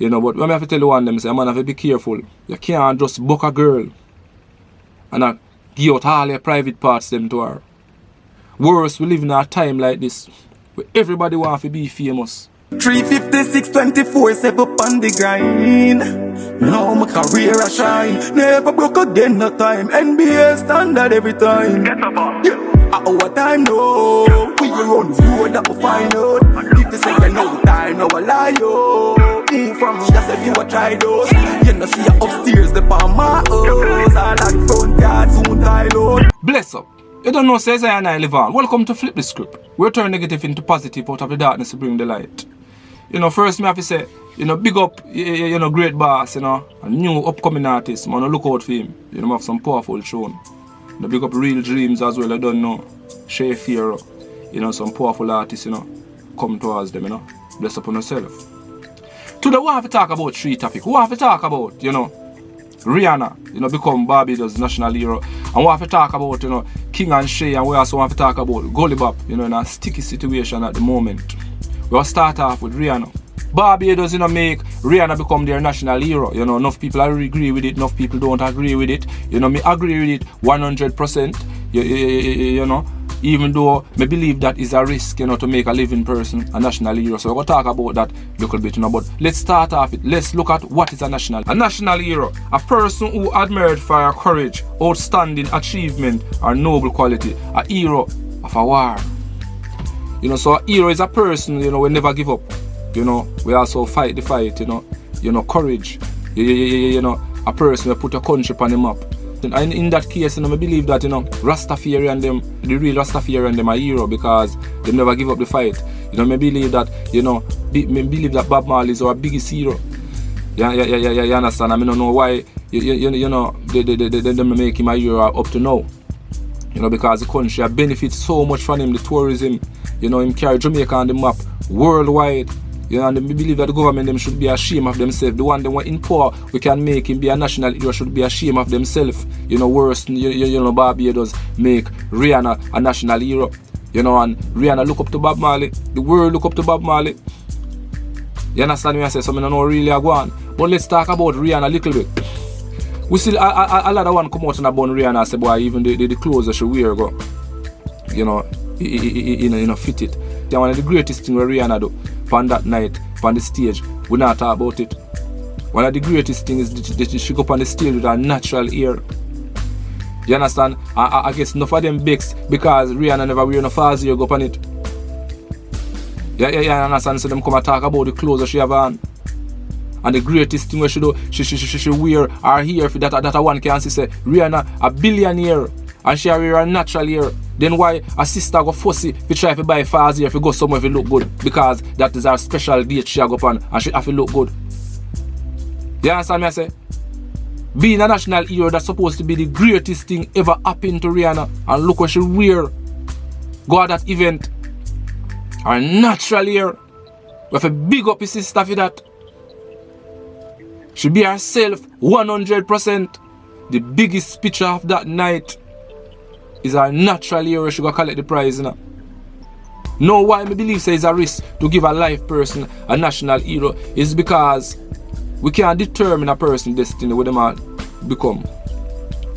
You know, but when I have to tell you one them, say, man, have to be careful. You can't just book a girl and give out all your private parts them to her. Worse, we live in a time like this where everybody wants to be famous. 356, 24, 7 up on the grind. Now my career a shine. Never broke again, no time. NBA standard every time. Our time, no. We run the road that we find out. If you say you know time, no a lie, yo. Move from just if you a try those. You know see you upstairs, the palm my house. I like front yard, soon tie load. Bless up. You don't know, says I and I live on. Welcome to Flip the Script. We turn negative into positive out of the darkness to bring the light. You know, first me have to say, you know, big up, you know, great boss, you know, a new upcoming artist, man, look out for him. You know, have some powerful tune. You know, big up Real Dreams as well, I don't know. Shea Fear, you know, some powerful artists, you know, come towards them, you know. Bless up on yourself. Today we have to talk about three topics. We have to talk about, you know, Rihanna, you know, become Barbados national hero. And we have to talk about, you know, King and Shay, and we also have to talk about Gully, you know, in a sticky situation at the moment. We'll start off with Rihanna. Barbados, you know, make Rihanna become their national hero. You know, enough people agree with it, enough people don't agree with it. You know, me agree with it 100%. You know, even though me believe that is a risk, you know, to make a living person a national hero. So we're going to talk about that a little bit, you know. But let's start off it. Let's look at what is a national hero. A person who admired for her courage, outstanding achievement, or noble quality. A hero of a war. You know, so a hero is a person, you know, we never give up. You know, we also fight the fight, you know, courage. You know, a person who put a country on the map. And in that case, you know, I believe that, you know, Rastafarian them, the real Rastafarian them are hero because they never give up the fight. You know, I believe that, you know, believe that Bob Marley is our biggest hero. Yeah, you understand? I mean, I don't know why, you know, they make him a hero up to now. You know, because the country benefits so much from him, the tourism, you know, him carry Jamaica on the map worldwide. You know, and they believe that the government them should be ashamed of themselves. The one them were in power, we can make him be a national hero, should be ashamed of themselves. You know, worse, you know, Barbados make Rihanna a national hero. You know, and Rihanna look up to Bob Marley. The world look up to Bob Marley. You understand me? I say, so I don't know really I go on. But let's talk about Rihanna a little bit. We still a lot of one come out and about Rihanna say, boy, even the clothes that she wear go, you know, you know, fit it. Yeah, one of the greatest things Rihanna do on that night, on the stage, we not talk about it. One of the greatest things is that she go up on the stage with her natural hair. You understand? I guess enough of them bakes because Rihanna never wear no false hair go up on it. Yeah, understand? So them come and talk about the clothes that she have on. And the greatest thing where she do, she wear her hair for that one can see say Rihanna a billionaire and she wear her natural hair. Then why a sister go fussy if try to buy false hair if you go somewhere if you look good? Because that is her special date she go on and she have to look good. You understand me I say? Being a national hero that's supposed to be the greatest thing ever happened to Rihanna, and look what she wear. Go at that event. Her natural hair. We have to big up his sister for that. She be herself 100%. The biggest picture of that night is her natural hero. She go collect the prize, you know. No, why I believe say it's a risk to give a live person a national hero is because we can't determine a person's destiny what they might become.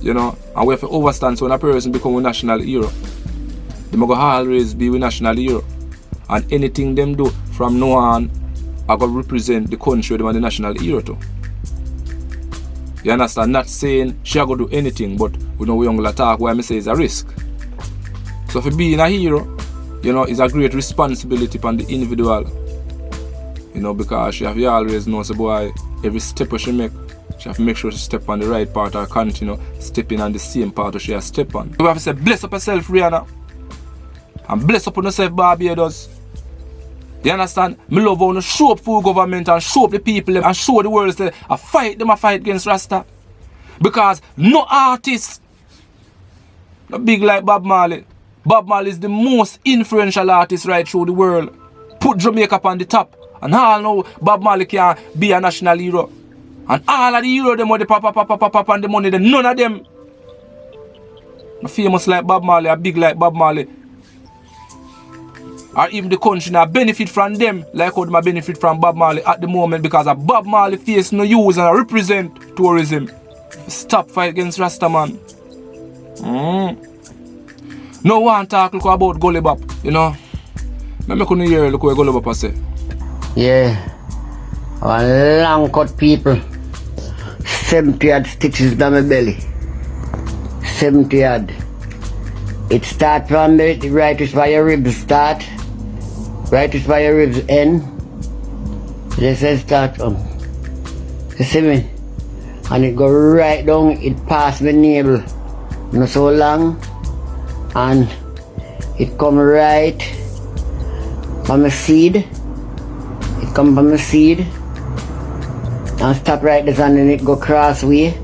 You know, and we have to understand so when a person become a national hero, they must always be a national hero. And anything them do from now on are going to represent the country they are the national hero to. You understand? Not saying she are going to do anything, but we know we don't going to talk why I say it's a risk. So for being a hero, you know, it's a great responsibility upon the individual. You know, because she have to always know, so boy, every step she make, she have to make sure she step on the right part or continue stepping on the same part she has step on. We have to say, bless up yourself, Rihanna. And bless up on yourself, Barbados. You understand? Me love how you show up for government and show up the people and show the world say I fight against Rasta. Because no artist not big like Bob Marley. Bob Marley is the most influential artist right through the world. Put Jamaica on the top. And all know Bob Marley can be a national hero. And all of the heroes them the pop and the money them, none of them not famous like Bob Marley or big like Bob Marley. or even the country now benefit from them like how they benefit from Bob Marley at the moment, because of Bob Marley face no use and represent tourism. Stop fight against Rasta man. No one talk look about Gully Bop, you know. I couldn't hear look what Gully Bop say. Yeah. Our long cut people. 70 odd stitches down my belly. 70 odd. It start from the right is where your ribs start. Right is where your ribs end. This is start from. You see me? And it go right down, it pass my navel. Not so long. And it come right from my seed. It come from my seed. And stop right there and then it go cross way.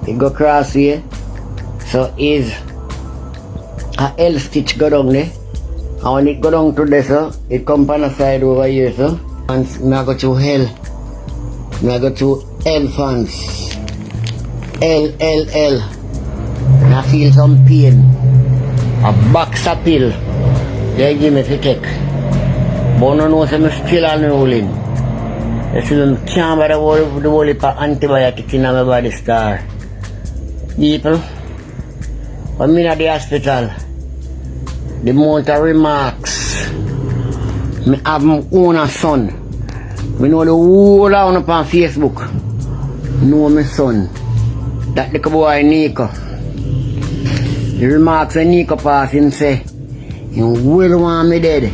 It go cross way. So is a L stitch go down there. And when it go down to there, so it come on the side over here, so. And I go to L. I go to L fans. L. And I feel some pain. A box of pill. They give me to take. But no know I'm still unrolling. You see them can't buy the whole heap of antibiotics in my body star. People, when I'm in the hospital, the amount of remarks, I have my own son. I know the whole round up on Facebook. Know my son. That little boy Nico. The remarks when Nico pass him say, you will want me dead.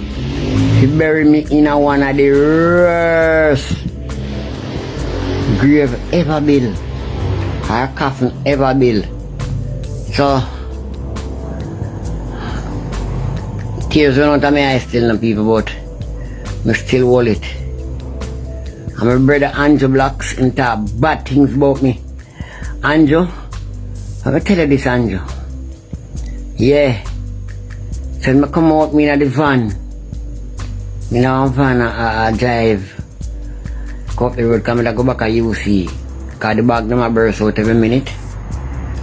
He bury me in a one of the worst grave ever built. Or coffin ever built. So, tears run out of my eyes still, no people, but I still hold it. And my brother Andrew Blocks him talk bad things about me. Andrew, I will tell you this, Andrew. Yeah. So I come out me in the van. Me now van I drive. Go up the road, come and go back at UC. Cause the bag them a burst out every minute.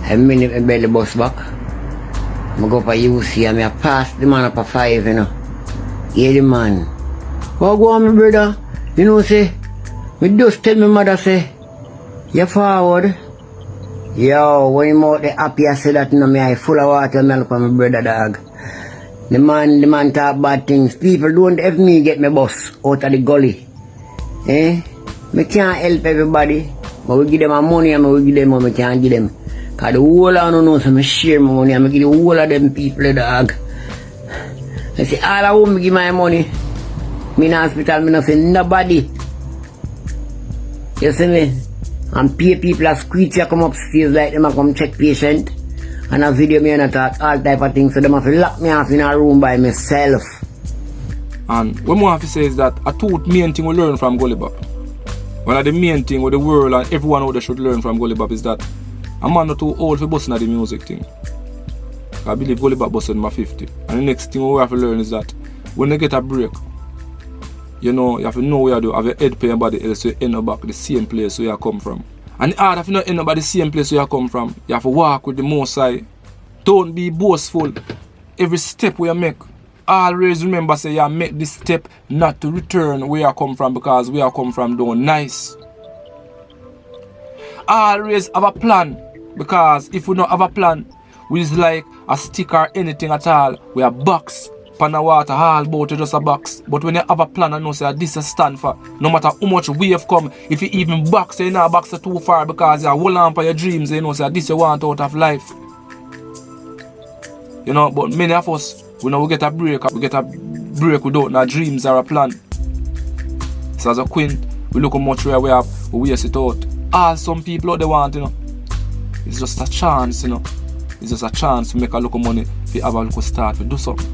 Every minute I belly bus back. I go up at UC and I pass the man up at 5, you know. Yeah, the man. What go on, my brother? You know, say, me just tell my mother, say, you forward. Yo, when you out the happy, I say that, you know, me I full of water, and I look at my brother, dog. The man talk bad things. People don't help me get my bus out of the gully. Eh? Me can't help everybody. But we give them my money and we give them what we can't give them. Cause the whole of them know, so I share my money and I give the whole of them people the dog. I say, all I want me give my money. Me in hospital, me not say nobody. You see me? And pay people a squeeze you come upstairs like them and come check patient. And a video me and I talk all type of things, so them have to lock me off in a room by myself. And what more have to say is that a two main thing we learn from Gully Bop. One of the main thing with the world and everyone out there should learn from Gully Bop is that a man not too old for busting at the music thing. I believe Gully Bop busted my 50. And the next thing we have to learn is that when you get a break, you know, you have to know where you do, have your head pay your body, else you end up back the same place where you come from. And hard if you not end up at the same place where you come from, you have to walk with the Most High. Don't be boastful. Every step we make, always remember say you make this step not to return where you come from, because where you come from don't nice. Always have a plan, because if we don't have a plan, we is like a stick or anything at all. We are box. Pan the water, all about just a box. But when you have a plan and know say this is stand for, no matter how much wave come, if you even box, you know box too far because you hold on for your dreams, you know say this you want out of life. You know, but many of us, we get a break without no dreams or a plan. So as a queen, we look how much we have, we waste it out. All some people out they want, you know. It's just a chance, you know. It's just a chance to make a little money if you have a little start to do something.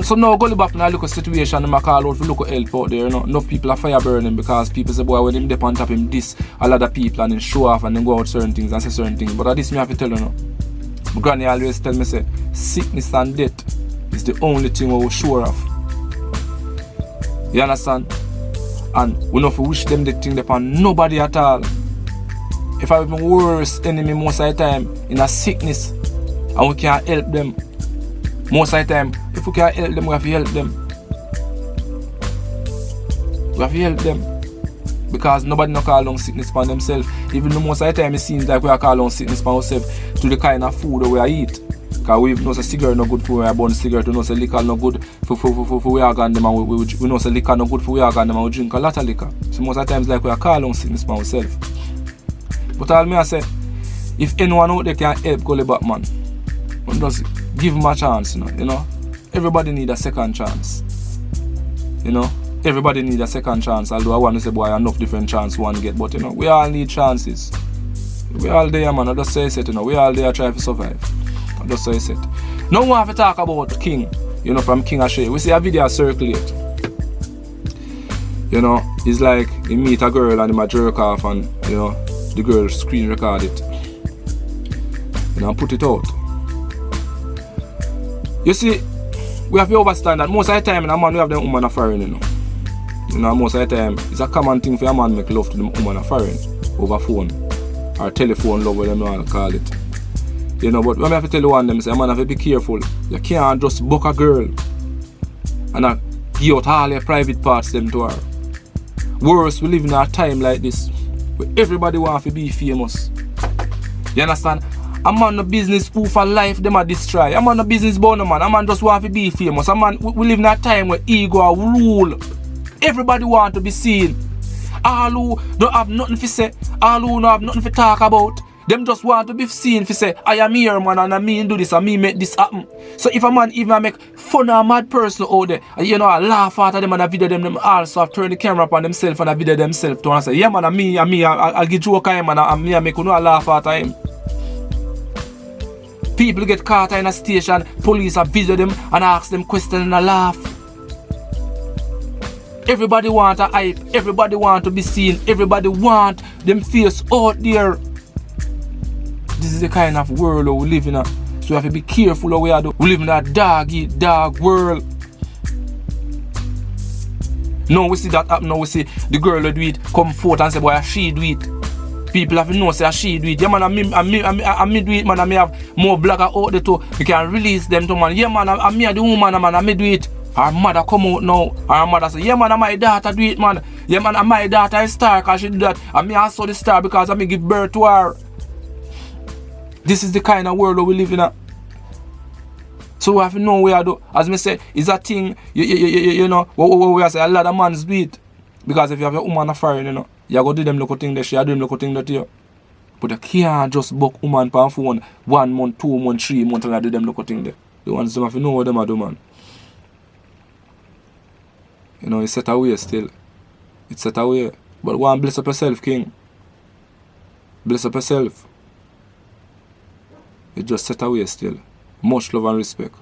So now Gully Bop in a little situation, I call out for local help out there, you know. Enough people are fire burning because people say, boy, when him dip on top him this, a lot of people and then show off and then go out certain things and say certain things. But this me have to tell you now. My granny always tell me say, sickness and death is the only thing we will sure of. You understand? And we don't wish them the thing upon nobody at all. If I have my worst enemy most of the time in a sickness and we can't help them, most of the time, if if we can help them, we have to help them. We have to help them. Because nobody no call on sickness for themselves. Even the most of the time it seems like we are calling on sickness for ourselves to the kind of food that we eat. Because we know say cigarette no good for we are burn cigarette, we know say liquor no good for we organ them, and we know say liquor no good for we organ them, and we drink a lot of liquor. So most of the times like we are calling on sickness for ourselves. But all me I say, if anyone out there can help Gully back, man, just give him a chance, you know. Everybody need a second chance. You know. Everybody need a second chance, although I want to say boy enough different chance one get, but you know, we all need chances. We all there, man. I just say it, you know, we all there try to survive. I just say it. Now we have to talk about King, you know, from King Ashay. We see a video circulate. You know, it's like he meet a girl and he jerk off and you know, the girl screen record it. You know, and put it out. You see, we have to understand that most of the time in a man we have them woman affair, you know. You know, most of the time, it's a common thing for a man to make love to the woman of foreign over phone or telephone love, whatever you want to call it. You know, but when I have to tell you one of them, say, man, have to be careful. You can't just book a girl and give out all your private parts them to her. Worse, we live in a time like this where everybody wants to be famous. You understand? A man no business who for life them a destroy. A man no business born, man. A man just want to be famous. A man, we live in a time where ego rule. Everybody want to be seen. All who don't have nothing to say, all who don't have nothing to talk about, them just want to be seen to say, I am here, man, and I mean do this, and me make this happen. So if a man even make fun of a mad person out there, and you know, I laugh at them and I video them also have turn the camera upon themselves and I video themselves to and say, yeah, man, I'll give joke at him and I make you know I laugh at him. People get caught in a station, police have visit them and ask them questions and I laugh. Everybody want a hype, everybody want to be seen, everybody want them face out there. This is the kind of world we live in. So we have to be careful how we are doing. We live in a dog world. Now we see that happen, now we see the girl will do it, come forth and say, boy, she do it. People have to know say she do it. Yeah man, I me do it, man, I may have more blogger out there too. We can release them to man. Yeah man, I me the woman, man, I me do it. Her mother come out now. Her mother say, yeah man, my daughter do it, man. Yeah man, my daughter is star because she do that. And me also the star because I me give birth to her. This is the kind of world we live in. So we have to know where I do. As me say, it's a thing, you know, we say a lot of mans do it. Because if you have a woman affair, you know, you go do them local thing there, she do them local thing there to you. But you can't just book woman per phone 1 month, 2 months, 3 months and do them local thing there. The ones them have to know what them are do, man. You know, it's set away still. It's set away. But go and bless up yourself, King. Bless up yourself. It's just set away still. Much love and respect.